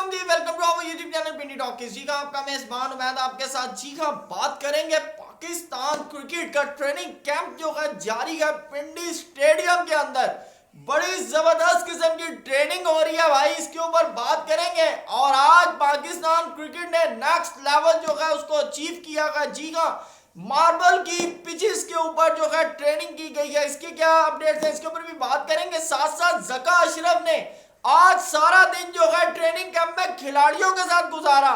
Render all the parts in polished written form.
अस्सलाम जी, welcome to our YouTube channel Pindi talkies. जी का आपका मेजबान उमैद आपके साथ। जी का बात करेंगे पाकिस्तान क्रिकेट का ट्रेनिंग कैंप जो है जारी है पिंडी स्टेडियम के अंदर। बड़ी जबरदस्त किस्म की ट्रेनिंग हो रही है भाई, इसके ऊपर बात करेंगे। और आज पाकिस्तान क्रिकेट ने नेक्स्ट लेवल जो है उसको अचीव किया है। जी हाँ, मार्बल की पिचेस के ऊपर जो है ट्रेनिंग की गई है। इसके क्या अपडेट्स हैं इसके ऊपर भी बात करेंगे। साथ साथ जका अशरफ ने आज सारा दिन जो है ट्रेनिंग कैंप में खिलाड़ियों के साथ गुजारा।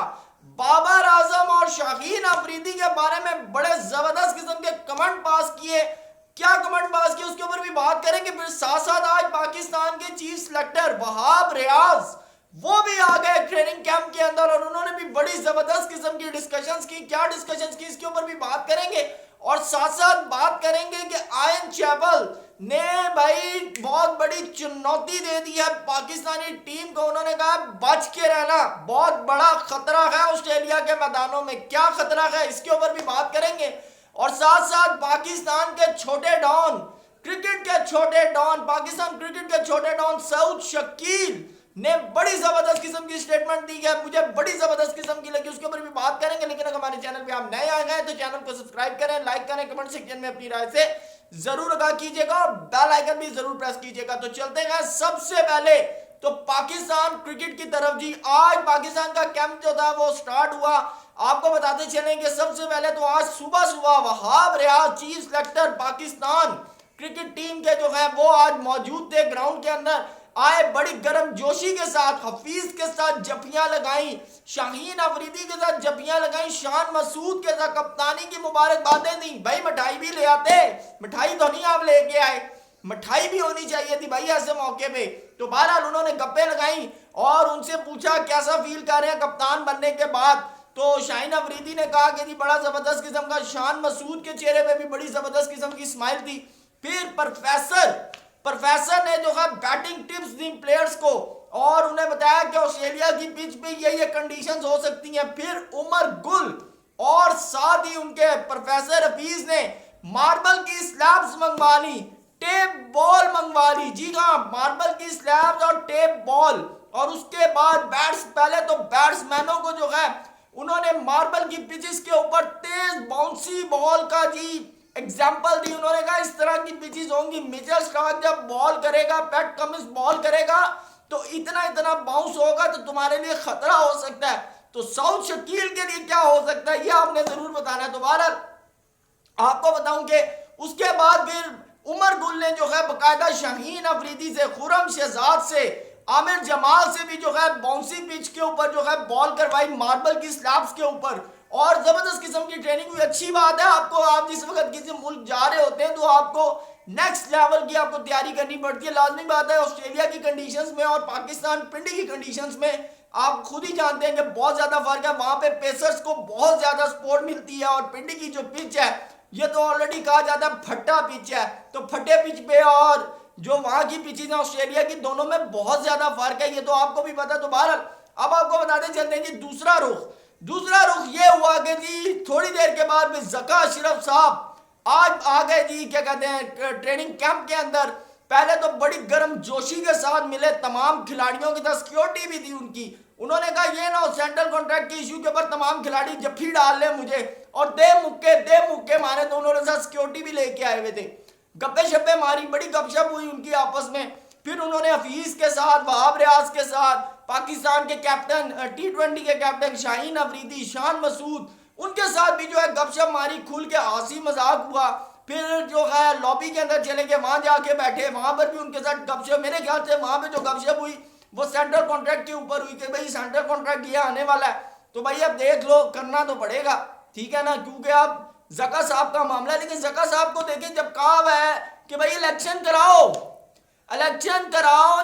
बाबर आजम और शाहीन अफरीदी के बारे में बड़े जबरदस्त किस्म के कमेंट पास किए। क्या कमेंट पास किए उसके ऊपर भी बात करेंगे। फिर साथ साथ आज पाकिस्तान के चीफ सेलेक्टर वहाब रियाज वो भी आ गए ट्रेनिंग कैंप के अंदर और उन्होंने भी बड़ी जबरदस्त किस्म की डिस्कशंस की। क्या डिस्कशंस की इसके ऊपर भी बात करेंगे। और साथ साथ बात करेंगे कि आयन चैपल ने भाई बहुत बड़ी चुनौती दे दी है पाकिस्तानी टीम को। उन्होंने कहा बच के रहना, बहुत बड़ा खतरा है ऑस्ट्रेलिया के मैदानों में। क्या खतरा है इसके ऊपर भी बात करेंगे। और साथ साथ पाकिस्तान के छोटे डॉन, क्रिकेट के छोटे डॉन, पाकिस्तान क्रिकेट के छोटे डॉन सऊद शकील ने बड़ी जबरदस्त किस्म की स्टेटमेंट दी है, मुझे बड़ी जबरदस्त किस्म की लगी, उसके ऊपर भी बात करेंगे। लेकिन अगर हमारे चैनल पे आप नए आए हैं तो चैनल को सब्सक्राइब करें, लाइक करें, कमेंट सेक्शन में अपनी राय से जरूर आगाह कीजिएगा और बेल आइकन भी जरूर प्रेस कीजिएगा। तो चलते हैं सबसे पहले तो पाकिस्तान क्रिकेट की तरफ। जी आज पाकिस्तान का कैंप जो था वो स्टार्ट हुआ। आपको बताते चलेंगे सबसे पहले तो आज सुबह सुबह Wahab Riaz chief selector Pakistan cricket team के जो है वो आज मौजूद थे ग्राउंड के अंदर। आए बड़ी गर्म जोशी के साथ, हफीज के साथ जफियां लगाई, शाहीन अफरीदी के साथ जफियां लगाई, शान मसूद के साथ कप्तानी की मुबारकबादें दी। भाई मिठाई भी ले आते, मिठाई तो नहीं आप लेके आए, मिठाई भी होनी चाहिए थी भाई ऐसे मौके पे। तो बहरहाल उन्होंने गप्पे लगाई और उनसे पूछा कैसा फील कर रहे हैं कप्तान बनने के बाद। तो शाहीन अफरीदी ने कहा कि जी बड़ा जबरदस्त किस्म का, शान मसूद के चेहरे पे भी बड़ी जबरदस्त किस्म की स्माइल थी। फिर प्रोफेसर ने जो है बैटिंग टिप्स दी प्लेयर्स को और उन्हें बताया कि ऑस्ट्रेलिया की पिच पे ये कंडीशंस हो सकती हैं। फिर उमर गुल और साथ ही उनके प्रोफेसर हफीज ने मार्बल की स्लैब्स मंगवा ली, टेप बॉल मंगवा ली। जी हाँ, मार्बल की स्लैब्स और टेप बॉल। और उसके बाद पहले तो बैट्समैनों को जो है उन्होंने मार्बल की पिचेस के ऊपर तेज बाउंसी बॉल का जी एग्जाम्पल दी। उन्होंने कहा इस तरह की पिचेस होंगी, मिचेल स्टार्क जब बॉल करेगा, पैट कमिंस बॉल करेगा तो इतना इतना बाउंस होगा तो तुम्हारे लिए खतरा हो सकता है। तो सऊद शकील के लिए क्या हो सकता है ये आपने जरूर बताना है। दोबारा आपको बताऊं कि उसके बाद फिर उमर गुल ने जो है बकायदा शाहीन अफरीदी से, खुरम शहजाद से, आमिर जमाल से भी जो है बाउंसी पिच के ऊपर जो है बॉल करवाई मार्बल की स्लैब्स के ऊपर और जबरदस्त किस्म की ट्रेनिंग हुई। अच्छी बात है, आपको आप जिस वक्त किसी मुल्क जा रहे होते हैं तो आपको नेक्स्ट लेवल की आपको तैयारी करनी पड़ती है। लाजमी बात है ऑस्ट्रेलिया की कंडीशंस में और पाकिस्तान पिंडी की कंडीशंस में आप खुद ही जानते हैं कि बहुत ज्यादा फर्क है। वहां पे पेसर्स को बहुत ज्यादा सपोर्ट मिलती है और पिंडी की जो पिच है ये तो ऑलरेडी कहा जाता है फट्टा पिच है। तो फट्टे पिच पे और जो वहां की पिचेज है ऑस्ट्रेलिया की, दोनों में बहुत ज्यादा फर्क है, ये तो आपको भी पता। तो बहरहाल अब आपको बताते चलते हैं जी दूसरा रुख ये हुआ कि जी थोड़ी देर के बाद जका अशरफ साहब आज आ गए जी क्या कहते हैं ट्रेनिंग कैंप के अंदर। पहले तो बड़ी गर्म जोशी के साथ मिले तमाम खिलाड़ियों के साथ, सिक्योरिटी भी थी उनकी। उन्होंने कहा ये ना सेंट्रल कॉन्ट्रैक्ट के इशू के ऊपर तमाम खिलाड़ी जफ्फी डाल ले मुझे और दे मुक्के मारे। तो उन्होंने साथ सिक्योरिटी भी लेके आए हुए थे, गप्पे शप्पे मारी, बड़ी गपशप हुई उनकी आपस में। फिर उन्होंने हफीज के साथ, वहाब रियाज के साथ, पाकिस्तान के कैप्टन T20 के कैप्टन शाहीन अफरीदी, शान मसूद, उनके साथ भी जो है गपशप मारी, खुल के हंसी मजाक हुआ। फिर जो है लॉबी के अंदर चले गए, वहां जाके बैठे, वहां पर भी उनके साथ गपशप। मेरे ख्याल से वहां पे जो गपशप हुई वो सेंट्रल कॉन्ट्रैक्ट के ऊपर हुई कि भाई सेंट्रल कॉन्ट्रैक्ट ये आने वाला है तो भाई अब देख लो, करना तो पड़ेगा, ठीक है ना, क्योंकि अब जका साहब का मामला। लेकिन जका साहब को देखें, जब कहा हुआ है कि भाई इलेक्शन कराओ,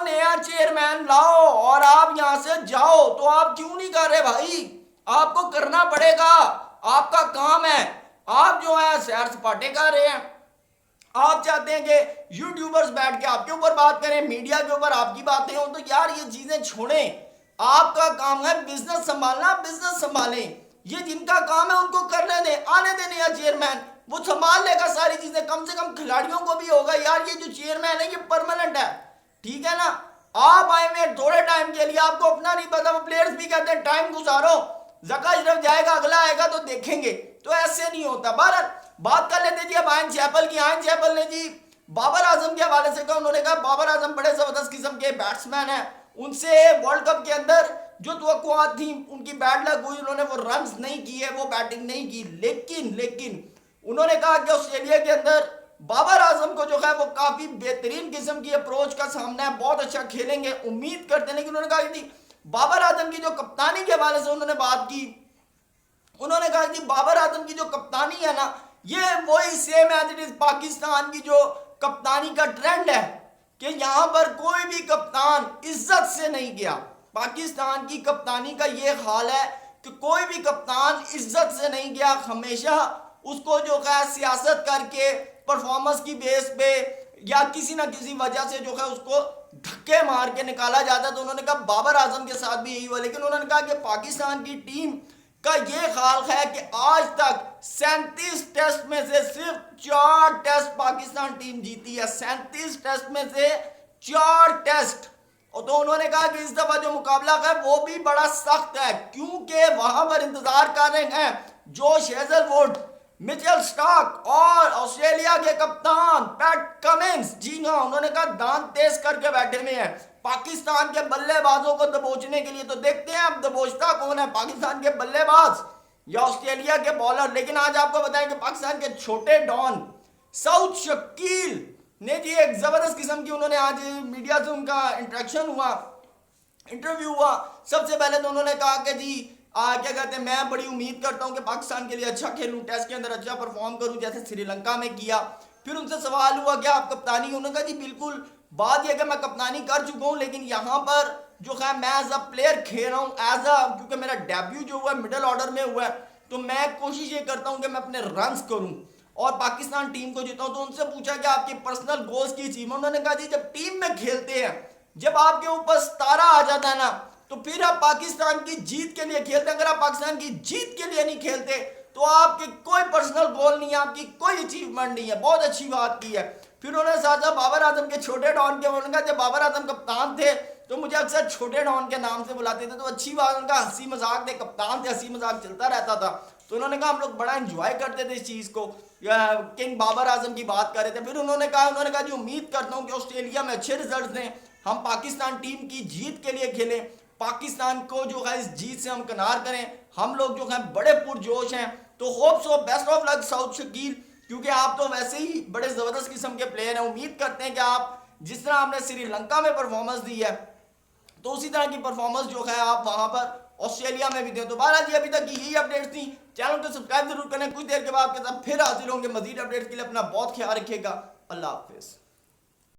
नया चेयरमैन लाओ और आप यहां से जाओ, तो आप क्यों नहीं कर रहे भाई? आपको करना पड़ेगा, आपका काम है। आप जो है सैर सपाटे कर रहे हैं, आप चाहते हैं कि यूट्यूबर्स बैठ के आपके ऊपर बात करें, मीडिया के ऊपर आपकी बातें हो, तो यार ये चीजें छोड़ें। आपका काम है बिजनेस संभालना, बिजनेस संभालें। ये जिनका काम है उनको करने दें, आने दें नया चेयरमैन, वो संभाल लेगा सारी चीजें। कम से कम खिलाड़ियों को भी होगा यार ये जो चेयरमैन है ये परमानेंट है, ठीक है ना। आप आए हुए थोड़े टाइम के लिए, आपको अपना नहीं पता। वो प्लेयर्स भी कहते हैं टाइम गुजारो, जका अशरफ जाएगा, अगला आएगा तो देखेंगे। तो ऐसे नहीं होता। बहरहाल बात कर लेते जी अब आयन चैपल की। आयन चैपल ने जी बाबर आजम के हवाले से कहा, उन्होंने कहा बाबर आजम बड़े जबरदस्त किस्म के बैट्समैन हैं, उनसे वर्ल्ड कप के अंदर जो तवक्कुआत थी उनकी बैड लक हुई, उन्होंने वो रन्स नहीं किए, वो बैटिंग नहीं की। लेकिन उन्होंने कहा कि ऑस्ट्रेलिया के अंदर बाबर आजम को जो है वो काफी बेहतरीन किस्म की अप्रोच का सामना है, बहुत अच्छा खेलेंगे, उम्मीद करते हैं। लेकिन उन्होंने कहा कि बाबर आजम की जो कप्तानी के हवाले से उन्होंने बात की, उन्होंने कहा कि बाबर आजम की जो कप्तानी है ना, ये वही same as it is Pakistan की जो कप्तानी का ट्रेंड है कि यहां पर कोई भी कप्तान इज्जत से नहीं गया। पाकिस्तान की कप्तानी का ये हाल है कि कोई भी कप्तान इज्जत से नहीं गया, हमेशा उसको जो है सियासत करके परफॉर्मेंस की बेस पे या किसी ना किसी वजह से जो है उसको धक्के मार के निकाला जाता है। तो उन्होंने कहा बाबर आजम के साथ भी यही हुआ। लेकिन उन्होंने कहा कि पाकिस्तान की टीम का ये हाल है कि आज तक 37 टेस्ट में से सिर्फ 4 टेस्ट पाकिस्तान टीम जीती है। 37 टेस्ट में से 4 टेस्ट। और तो उन्होंने कहा कि इस दफा जो मुकाबला है वो भी बड़ा सख्त है, क्योंकि वहां पर इंतजार कर रहे हैं जोश हेजलवुड, मिचेल स्टार्क और ऑस्ट्रेलिया के कप्तान पैट कमिंस। जी हाँ, उन्होंने कहा दांत तेज करके बैठे हुए हैं पाकिस्तान के बल्लेबाजों को दबोचने के लिए। तो देखते हैं अब दबोचता कौन है, पाकिस्तान के बल्लेबाज या ऑस्ट्रेलिया के बॉलर। लेकिन आज आपको बताएं कि पाकिस्तान के छोटे डॉन साउथ शकील ने जी एक जबरदस्त किस्म की, उन्होंने आज मीडिया से उनका इंटरेक्शन हुआ, इंटरव्यू हुआ। सबसे पहले तो उन्होंने कहा कि जी क्या कहते हैं, मैं बड़ी उम्मीद करता हूं कि पाकिस्तान के लिए अच्छा खेलूं, टेस्ट के अंदर अच्छा परफॉर्म करूं जैसे श्रीलंका में किया। फिर उनसे सवाल हुआ कि आप कप्तानी, उन्होंने कहा जी बिल्कुल, बात यह कि मैं कप्तानी कर चुका हूं, लेकिन यहाँ पर जो है मैं एज अ प्लेयर खेल रहा हूँ, एज अ, क्योंकि मेरा डेब्यू जो हुआ है मिडिल ऑर्डर में हुआ है, तो मैं कोशिश ये करता हूँ कि मैं अपने रन्स करूँ और पाकिस्तान टीम को जीताऊं। तो उनसे पूछा कि आपके पर्सनल गोल्स की अचीवमेंट, उन्होंने कहा जी जब टीम में खेलते हैं, जब आपके ऊपर सितारा आ जाता है ना, तो फिर आप पाकिस्तान की जीत के लिए खेलते हैं। अगर आप पाकिस्तान की जीत के लिए नहीं खेलते तो आपके कोई पर्सनल गोल नहीं है, आपकी कोई अचीवमेंट नहीं है। बहुत अच्छी बात की है। फिर उन्होंने साथ बाबर आजम के छोटे डॉन के, उन्होंने कहा जब बाबर आजम कप्तान थे तो मुझे अक्सर छोटे डॉन के नाम से बुलाते थे, तो अच्छी बात, उनका हंसी मजाक थे, कप्तान थे, हंसी मजाक चलता रहता था। तो उन्होंने कहा हम लोग बड़ा एंजॉय करते थे इस चीज़ को, किंग बाबर आजम की बात कर रहे थे। फिर उन्होंने कहा जी उम्मीद करता हूँ कि ऑस्ट्रेलिया में अच्छे रिजल्ट दें, हम पाकिस्तान टीम की जीत के लिए खेलें, पाकिस्तान को जो है इस जीत से हम किनार करें, हम लोग जो है बड़े पुरजोश हैं। तो hope so, best of luck south Shakeel, क्योंकि आप तो वैसे ही बड़े ज़बरदस्त किस्म के प्लेयर हैं। उम्मीद करते हैं कि आप जिस तरह आपने श्रीलंका में परफॉर्मेंस दी है तो उसी तरह की परफॉर्मेंस जो है आप वहां पर ऑस्ट्रेलिया में भी दें। तो बहरहाल जी अभी तक की यही अपडेट्स थी, चैनल को सब्सक्राइब जरूर करें। कुछ देर के बाद आपके साथ फिर हाजिर होंगे मजीद अपडेट्स के लिए। अपना बहुत ख्याल रखिएगा। अल्लाह हाफिज़।